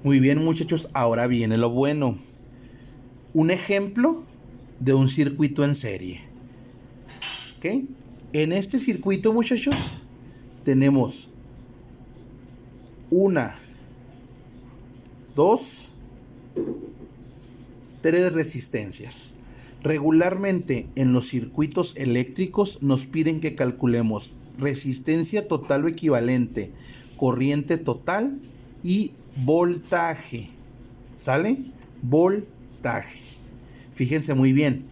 Muy bien, muchachos, ahora viene lo bueno. Un ejemplo de un circuito en serie. ¿Ok? En este circuito, muchachos, tenemos una, dos, tres resistencias. Regularmente en los circuitos eléctricos nos piden que calculemos resistencia total o equivalente, corriente total y voltaje. ¿Sale? Voltaje. Fíjense muy bien.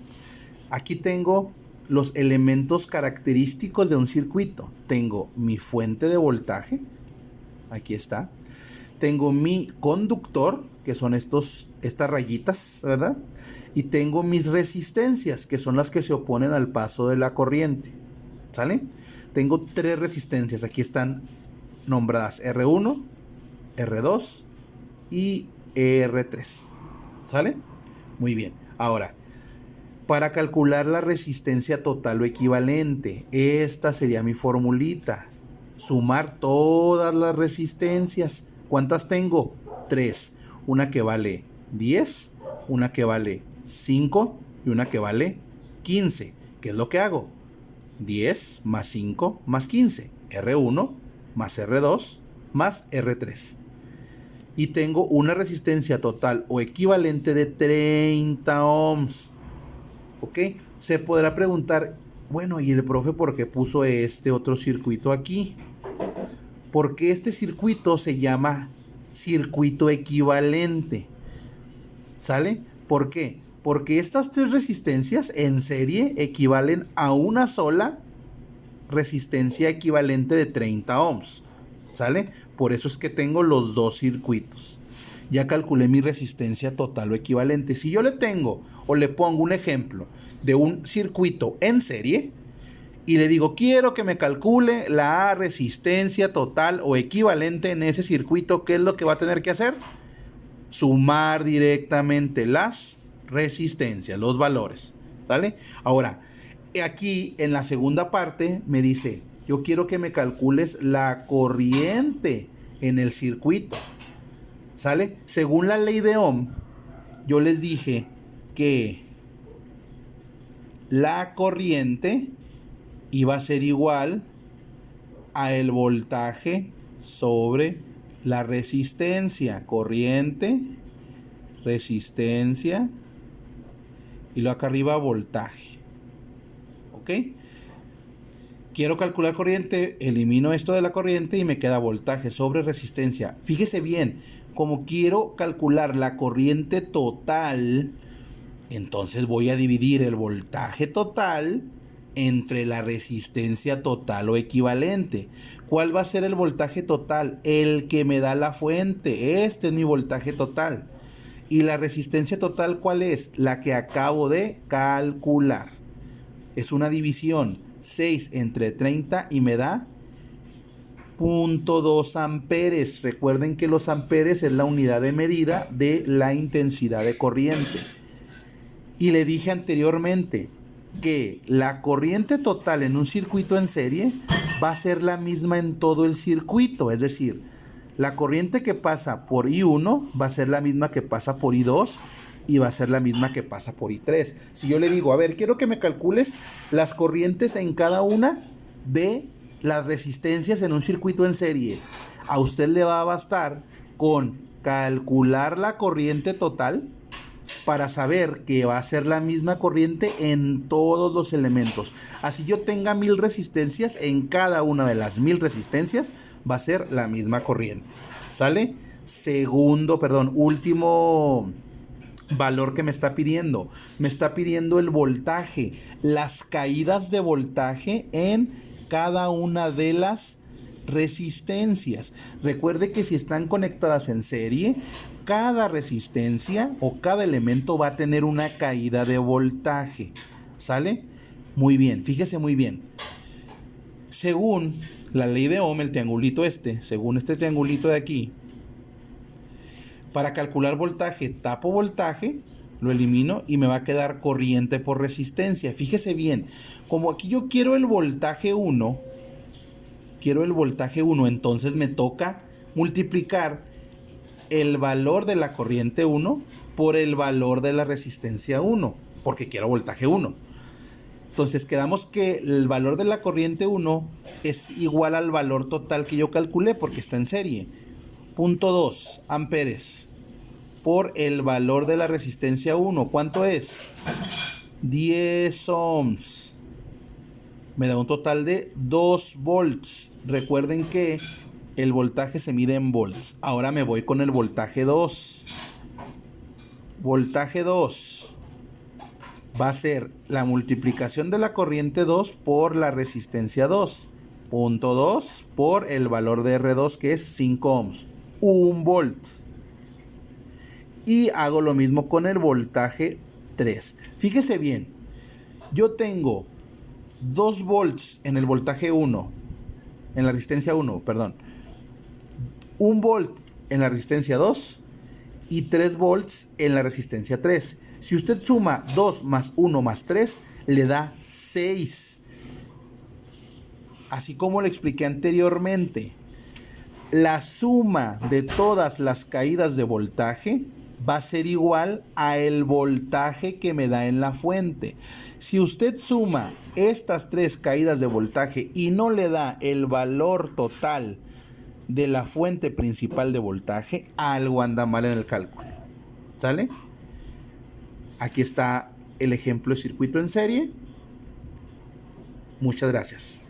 Aquí tengo los elementos característicos de un circuito. Tengo mi fuente de voltaje. Aquí está. Tengo mi conductor, que son estas rayitas, ¿verdad? Y tengo mis resistencias, que son las que se oponen al paso de la corriente. ¿Sale? Tengo tres resistencias. Aquí están nombradas R1, R2 y R3. ¿Sale? Muy bien. Ahora, para calcular la resistencia total o equivalente, esta sería mi formulita. Sumar todas las resistencias. ¿Cuántas tengo? 3. Una que vale 10, una que vale 5 y una que vale 15. ¿Qué es lo que hago? 10 más 5 más 15. R1 más R2 más R3. Y tengo una resistencia total o equivalente de 30 ohms. ¿Ok? Se podrá preguntar, bueno, ¿y el profe por qué puso este otro circuito aquí? Porque este circuito se llama circuito equivalente. ¿Sale? ¿Por qué? Porque estas tres resistencias en serie equivalen a una sola resistencia equivalente de 30 ohms. ¿Sale? Por eso es que tengo los dos circuitos. Ya calculé mi resistencia total o equivalente. Si yo le tengo o le pongo un ejemplo de un circuito en serie y le digo, quiero que me calcule la resistencia total o equivalente en ese circuito, ¿qué es lo que va a tener que hacer? Sumar directamente las resistencias, los valores. ¿Vale? Ahora, aquí en la segunda parte me dice, yo quiero que me calcules la corriente en el circuito. ¿Sale? Según la ley de Ohm, yo les dije que la corriente iba a ser igual a el voltaje sobre la resistencia. Corriente, resistencia y luego acá arriba voltaje. ¿Ok? Quiero calcular corriente, elimino esto de la corriente y me queda voltaje sobre resistencia. Fíjese bien, como quiero calcular la corriente total, entonces voy a dividir el voltaje total entre la resistencia total o equivalente. ¿Cuál va a ser el voltaje total? El que me da la fuente. Este es mi voltaje total. ¿Y la resistencia total cuál es? La que acabo de calcular. Es una división. 6 entre 30 y me da 0.2 amperes. Recuerden que los amperes es la unidad de medida de la intensidad de corriente. Y le dije anteriormente que la corriente total en un circuito en serie va a ser la misma en todo el circuito. Es decir, la corriente que pasa por I1 va a ser la misma que pasa por I2 y va a ser la misma que pasa por I3. Si yo le digo, a ver, quiero que me calcules las corrientes en cada una de las resistencias en un circuito en serie, a usted le va a bastar con calcular la corriente total para saber que va a ser la misma corriente en todos los elementos. Así yo tenga 1000 resistencias, en cada una de las 1000 resistencias va a ser la misma corriente. ¿Sale? Último valor que me está pidiendo. Me está pidiendo el voltaje, las caídas de voltaje en cada una de las resistencias. Recuerde que si están conectadas en serie, cada resistencia o cada elemento va a tener una caída de voltaje. ¿Sale? Muy bien, fíjese muy bien. Según la ley de Ohm, el triangulito según este triangulito de aquí, para calcular voltaje, tapo voltaje, lo elimino y me va a quedar corriente por resistencia. Fíjese bien, como aquí yo quiero el voltaje 1, entonces me toca multiplicar el valor de la corriente 1 por el valor de la resistencia 1, porque quiero voltaje 1. Entonces quedamos que el valor de la corriente 1 es igual al valor total que yo calculé porque está en serie. Punto 2 amperes por el valor de la resistencia 1. ¿Cuánto es? 10 ohms. Me da un total de 2 volts. Recuerden que el voltaje se mide en volts. Ahora me voy con el voltaje 2. Voltaje 2 va a ser la multiplicación de la corriente 2 por la resistencia 2. Punto 2 por el valor de R2 que es 5 ohms. 1 volt. Y hago lo mismo con el voltaje 3. Fíjese bien. Yo tengo 2 volts en el voltaje 1. En la resistencia 1, perdón. 1 volt en la resistencia 2. Y 3 volts en la resistencia 3. Si usted suma 2 más 1 más 3, le da 6. Así como le expliqué anteriormente, la suma de todas las caídas de voltaje va a ser igual a el voltaje que me da en la fuente. Si usted suma estas 3 caídas de voltaje y no le da el valor total de la fuente principal de voltaje, algo anda mal en el cálculo. ¿Sale? Aquí está el ejemplo de circuito en serie. Muchas gracias.